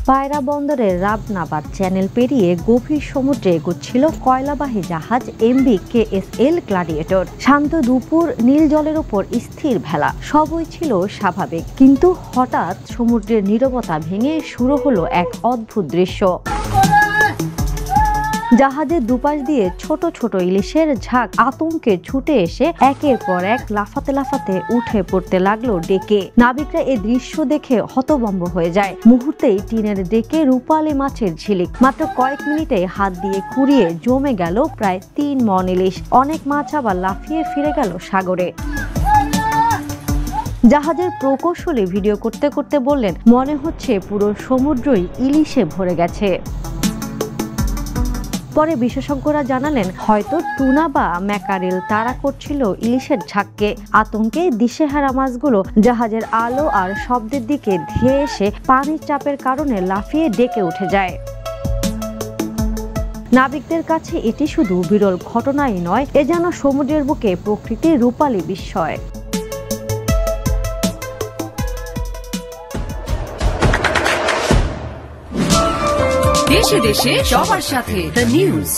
পায়রা বন্দরের রাবনাবাদ চ্যানেল পেরিয়ে গভীর সমুদ্রে এগোচ্ছিল কয়লাবাহী জাহাজ এমভি কেএসএল গ্ল্যাডিয়েটর। শান্ত দুপুর, নীল জলের উপর স্থির ভেলা, সবই ছিল স্বাভাবিক, কিন্তু হঠাৎ সমুদ্রের নীরবতা ভেঙে শুরু হলো এক অদ্ভুত দৃশ্য। জাহাজের দুপাশ দিয়ে ছোট ছোট ইলিশের ঝাঁক আতঙ্কে ছুটে এসে একের পর এক লাফাতে লাফাতে উঠে পড়তে লাগলো ডেকে। নাবিকরা এই দৃশ্য দেখে হতভম্ব হয়ে যায়। মুহূর্তেই টিনের ডেকে রূপালী মাছের ঝিলিক। মাত্র কয়েক মিনিটে হাত দিয়ে কুড়িয়ে জমে গেল প্রায় ৩ মণ ইলিশ। অনেক মাছ আবার লাফিয়ে ফিরে গেল সাগরে। জাহাজের প্রকৌশলী ভিডিও করতে করতে বললেন, মনে হচ্ছে পুরো সমুদ্রই ইলিশে ভরে গেছে। পরে বিশেষজ্ঞরা জানালেন, হয়তো টুনা বা ম্যাকারেল তাড়া করছিল ইলিশের ঝাঁককে। আতঙ্কে দিশেহারা মাছগুলো জাহাজের আলো আর শব্দের দিকে ধেয়ে এসে পানির চাপের কারণে লাফিয়ে ডেকে উঠে যায়। নাবিকদের কাছে এটি শুধু বিরল ঘটনাই নয়, এ যেন সমুদ্রের বুকে প্রকৃতির রূপালী বিস্ময়। দেশে দেশে সবার সাথে দ্য নিউজ।